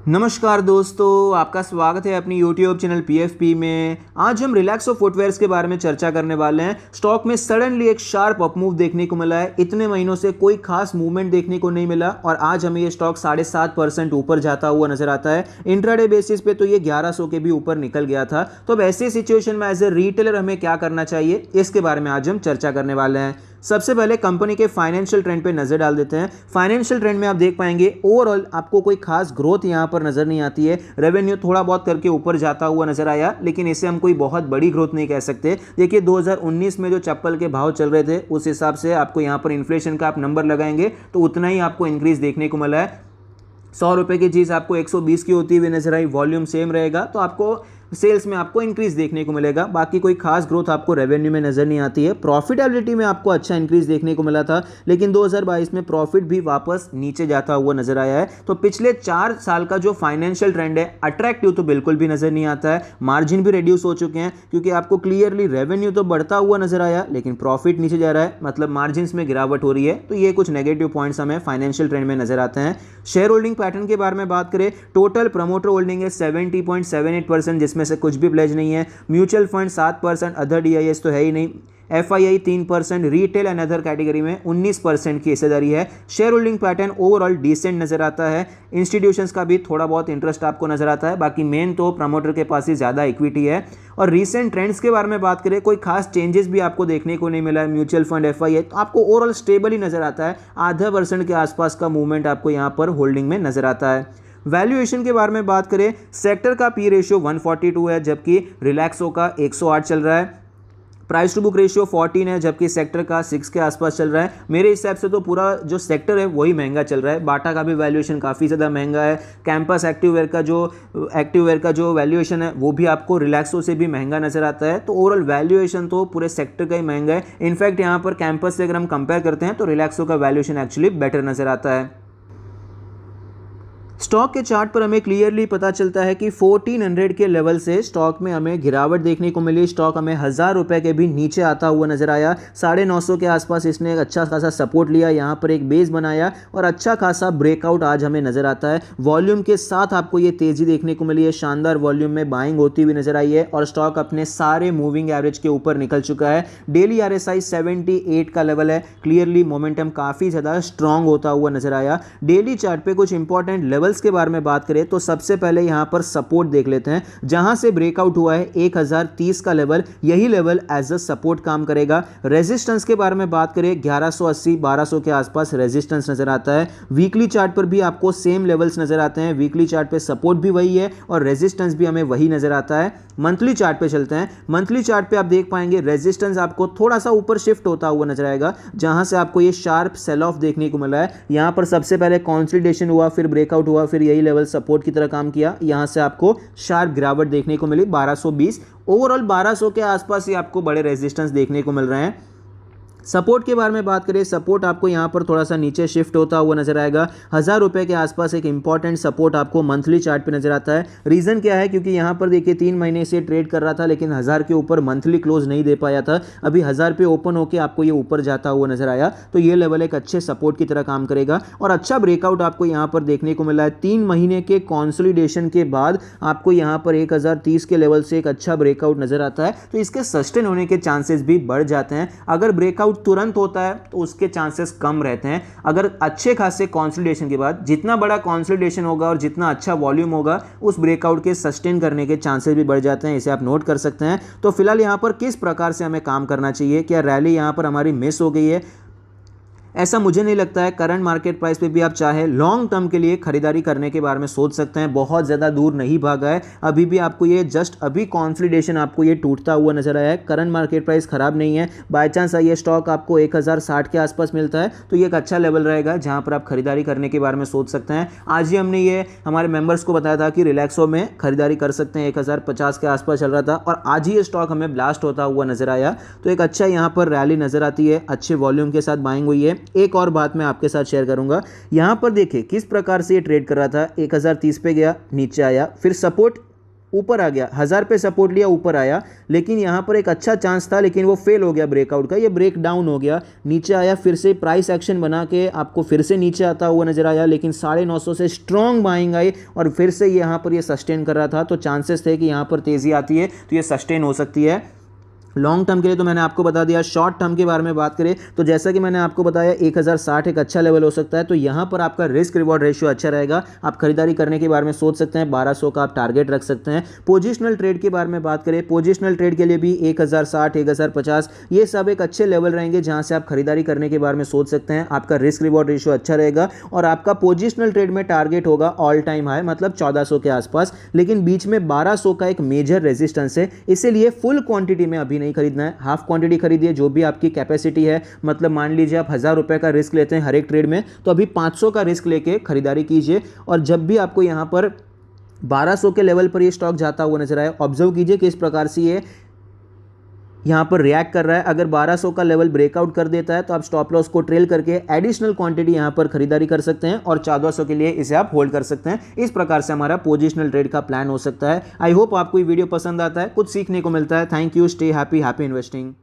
नमस्कार दोस्तों, आपका स्वागत है अपनी YouTube चैनल PFP में। आज हम रिलैक्सो फुटवेयर्स के बारे में चर्चा करने वाले हैं। स्टॉक में सडनली एक शार्प अप मूव देखने को मिला है। इतने महीनों से कोई खास मूवमेंट देखने को नहीं मिला और आज हमें ये स्टॉक 7.5% ऊपर जाता हुआ नजर आता है। इंट्राडे बेसिस पे तो ये 1100 के भी ऊपर निकल गया था। तो अब ऐसे सिचुएशन में एज ए रिटेलर हमें क्या करना चाहिए, इसके बारे में आज हम चर्चा करने वाले हैं। सबसे पहले कंपनी के फाइनेंशियल ट्रेंड पे नजर डाल देते हैं। फाइनेंशियल ट्रेंड में आप देख पाएंगे ओवरऑल आपको कोई खास ग्रोथ यहां पर नजर नहीं आती है। रेवेन्यू थोड़ा बहुत करके ऊपर जाता हुआ नजर आया, लेकिन इसे हम कोई बहुत बड़ी ग्रोथ नहीं कह सकते। देखिए 2019 में जो चप्पल के भाव चल रहे थे उस हिसाब से आपको यहां पर इन्फ्लेशन का आप नंबर लगाएंगे तो उतना ही आपको इंक्रीज देखने को मिला है। 100 रुपए की चीज़ आपको 120 की होती हुई नजर आई, वॉल्यूम सेम रहेगा तो आपको सेल्स में आपको इंक्रीज देखने को मिलेगा। बाकी कोई खास ग्रोथ आपको रेवेन्यू में नजर नहीं आती है। प्रॉफिटेबिलिटी में आपको अच्छा इंक्रीज देखने को मिला था, लेकिन 2022 में प्रॉफिट भी वापस नीचे जाता हुआ नजर आया है। तो पिछले 4 साल का जो फाइनेंशियल ट्रेंड है अट्रैक्टिव तो बिल्कुल भी नजर नहीं आता है। मार्जिन भी रिड्यूस हो चुके हैं क्योंकि आपको क्लियरली रेवेन्यू तो बढ़ता हुआ नजर आया लेकिन प्रॉफिट नीचे जा रहा है, मतलब मार्जिन में गिरावट हो रही है। तो ये कुछ नेगेटिव पॉइंट्स हमें फाइनेंशियल ट्रेंड में नजर आते हैं। शेयर होल्डिंग पैटर्न के बारे में बात करें, टोटल प्रमोटर होल्डिंग है 70.78%, जिसमें से कुछ भी प्लेज नहीं है। म्यूचुअल फंड 7%, अदर DIS तो है ही नहीं। FII 3%, retail and other category में 19% की हिस्सेदारी है। Share holding pattern overall decent नजर आता है। इंस्टीट्यूशंस का भी थोड़ा बहुत इंटरेस्ट आपको नजर आता है, बाकी मेन तो प्रमोटर के पास ही ज्यादा इक्विटी है। और रीसेंट ट्रेंड्स के बारे में बात करें, कोई खास चेंजेस भी आपको देखने को नहीं मिला है। म्यूचुअल फंड FII तो आपको ओवरऑल स्टेबल ही नजर आता है। आधा % के आसपास का मूवमेंट आपको यहाँ पर होल्डिंग में नजर आता है। वैल्यूएशन के बारे में बात करें, सेक्टर का P रेशियो 142 है जबकि रिलैक्सो का 108 चल रहा है। प्राइस टू बुक रेशियो 14 है जबकि सेक्टर का 6 के आसपास चल रहा है। मेरे हिसाब से तो पूरा जो सेक्टर है वही महंगा चल रहा है। बाटा का भी वैल्यूएशन काफ़ी ज़्यादा महंगा है। कैंपस एक्टिववेयर का जो वैल्यूएशन है वो भी आपको रिलैक्सो से भी महंगा नजर आता है। तो ओवरऑल वैल्यूएशन तो पूरे सेक्टर का ही महंगा है। इनफैक्ट यहाँ पर कैंपस से अगर हम कंपेयर करते हैं तो रिलैक्सो का वैल्यूएशन एक्चुअली बेटर नजर आता है। स्टॉक के चार्ट पर हमें क्लियरली पता चलता है कि 1400 के लेवल से स्टॉक में हमें गिरावट देखने को मिली। स्टॉक हमें 1000 रुपए के भी नीचे आता हुआ नजर आया। 950 के आसपास इसने एक अच्छा खासा सपोर्ट लिया, यहाँ पर एक बेस बनाया और अच्छा खासा ब्रेकआउट आज हमें नजर आता है। वॉल्यूम के साथ आपको ये तेजी देखने को मिली है। शानदार वॉल्यूम में बाइंग होती हुई नजर आई है और स्टॉक अपने सारे मूविंग एवरेज के ऊपर निकल चुका है। डेली RSI 78 का लेवल है। क्लियरली मोमेंटम काफी ज्यादा स्ट्रांग होता हुआ नजर आया। डेली चार्ट पे कुछ इंपॉर्टेंट लेवल्स के बारे में बात करें तो सबसे पहले यहां पर सपोर्ट देख लेते हैं, जहां से ब्रेकआउट हुआ है 1030 का लेवल। यही लेवल एज अ सपोर्ट काम करेगा। रेजिस्टेंस के बारे में बात करें, 1180 1200 के आसपास रेजिस्टेंस नजर आता है। वीकली चार्ट पर भी आपको सेम लेवल्स नजर आते हैं। वीकली चार्ट पे सपोर्ट भी वही है और रेजिस्टेंस भी हमें वही नजर आता है। मंथली चार्ट पे चलते हैं। मंथली चार्ट पे आप देख पाएंगे रेजिस्टेंस आपको थोड़ा सा ऊपर शिफ्ट होता हुआ नजर आएगा, जहां से आपको ये शार्प सेल ऑफ देखने को मिला है। यहां पर सबसे पहले कंसोलिडेशन हुआ, फिर ब्रेकआउट हुआ, फिर यही लेवल सपोर्ट की तरह काम किया। यहां से आपको शार्प गिरावट देखने को मिली 1220। ओवरऑल 1200 के आसपास ही आपको बड़े रेजिस्टेंस देखने को मिल रहे हैं। सपोर्ट के बारे में बात करें, सपोर्ट आपको यहां पर थोड़ा सा नीचे शिफ्ट होता हुआ नजर आएगा। 1000 रुपए के आसपास एक इंपॉर्टेंट सपोर्ट आपको मंथली चार्ट पे नजर आता है। रीजन क्या है, क्योंकि यहां पर देखिए 3 महीने से ट्रेड कर रहा था लेकिन 1000 के ऊपर मंथली क्लोज नहीं दे पाया था। अभी 1000 पे ओपन होकर आपको ये ऊपर जाता हुआ नजर आया, तो ये लेवल एक अच्छे सपोर्ट की तरह काम करेगा और अच्छा ब्रेकआउट आपको यहां पर देखने को मिला है। 3 महीने के कॉन्सोलिडेशन के बाद आपको यहां पर 1030 के लेवल से एक अच्छा ब्रेकआउट नजर आता है, तो इसके सस्टेन होने के चांसेस भी बढ़ जाते हैं। अगर ब्रेकआउट तुरंत होता है तो उसके चांसेस कम रहते हैं। अगर अच्छे खासे कंसोलिडेशन के बाद, जितना बड़ा कंसोलिडेशन होगा और जितना अच्छा वॉल्यूम होगा, उस ब्रेकआउट के सस्टेन करने के चांसेस भी बढ़ जाते हैं। इसे आप नोट कर सकते हैं। तो फिलहाल यहां पर किस प्रकार से हमें काम करना चाहिए, क्या रैली यहां पर हमारी मिस हो गई है? ऐसा मुझे नहीं लगता है। करंट मार्केट प्राइस पे भी आप चाहे लॉन्ग टर्म के लिए खरीदारी करने के बारे में सोच सकते हैं। बहुत ज़्यादा दूर नहीं भागा है, अभी भी आपको ये जस्ट अभी कॉन्सोलिडेशन आपको ये टूटता हुआ नजर आया है। करंट मार्केट प्राइस खराब नहीं है। बाय चांस ये स्टॉक आपको 1060 के आसपास मिलता है तो ये एक अच्छा लेवल रहेगा जहां पर आप खरीदारी करने के बारे में सोच सकते हैं। आज ही हमने ये हमारे मेंबर्स को बताया था कि रिलैक्सो में खरीदारी कर सकते हैं। 1050 के आसपास चल रहा था और आज ही ये स्टॉक हमें ब्लास्ट होता हुआ नजर आया, तो एक अच्छा यहाँ पर रैली नजर आती है। अच्छे वॉल्यूम के साथ बाइंग हुई है। एक और बात मैं आपके साथ शेयर करूंगा, यहां पर देखिए किस प्रकार से ये ट्रेड कर रहा था। 1030 पे गया, नीचे आया, फिर सपोर्ट ऊपर आ गया, 1000 पे सपोर्ट लिया, ऊपर आया, लेकिन यहाँ पर एक अच्छा चांस था लेकिन वो फेल हो गया ब्रेकआउट का, ये ब्रेक डाउन हो गया, नीचे आया, फिर से प्राइस एक्शन बना के आपको फिर से नीचे आता हुआ नजर आया, लेकिन 950 से स्ट्रॉन्ग बाइंग आई और फिर से यहाँ पर ये सस्टेन कर रहा था। तो चांसेस थे कि यहाँ पर तेजी आती है तो ये सस्टेन हो सकती है। लॉन्ग टर्म के लिए तो मैंने आपको बता दिया। शॉर्ट टर्म के बारे में बात करें तो जैसा कि मैंने आपको बताया 1060 एक अच्छा लेवल हो सकता है, तो यहाँ पर आपका रिस्क रिवॉर्ड रेशियो अच्छा रहेगा। आप खरीदारी करने के बारे में सोच सकते हैं, 1200 का आप टारगेट रख सकते हैं। पोजिशनल ट्रेड के बारे में बात करें, पोजिशनल ट्रेड के लिए भी 1060 1050 ये सब एक अच्छे लेवल रहेंगे जहाँ से आप खरीदारी करने के बारे में सोच सकते हैं। आपका रिस्क रिवॉर्ड रेशियो अच्छा रहेगा और आपका पोजिशनल ट्रेड में टारगेट होगा ऑल टाइम हाई, मतलब 1400 के आसपास, लेकिन बीच में 1200 का एक मेजर रेजिस्टेंस है, इसीलिए फुल क्वांटिटी में अभी नहीं खरीदना है, हाफ क्वांटिटी खरीदिए जो भी आपकी कैपेसिटी है। मतलब मान लीजिए आप 1000 रुपए का रिस्क लेते हैं हर एक ट्रेड में, तो अभी 500 का रिस्क लेके खरीदारी कीजिए। और जब भी आपको यहां पर 1200 के लेवल पर ये स्टॉक जाता हुआ नजर आए, ऑब्जर्व कीजिए किस प्रकार से ये यहां पर रिएक्ट कर रहा है। अगर 1200 का लेवल ब्रेकआउट कर देता है तो आप स्टॉप लॉस को ट्रेल करके एडिशनल क्वांटिटी यहां पर खरीदारी कर सकते हैं और 1400 के लिए इसे आप होल्ड कर सकते हैं। इस प्रकार से हमारा पोजिशनल ट्रेड का प्लान हो सकता है। आई होप आपको ये वीडियो पसंद आता है, कुछ सीखने को मिलता है। Thank you, stay happy, happy investing.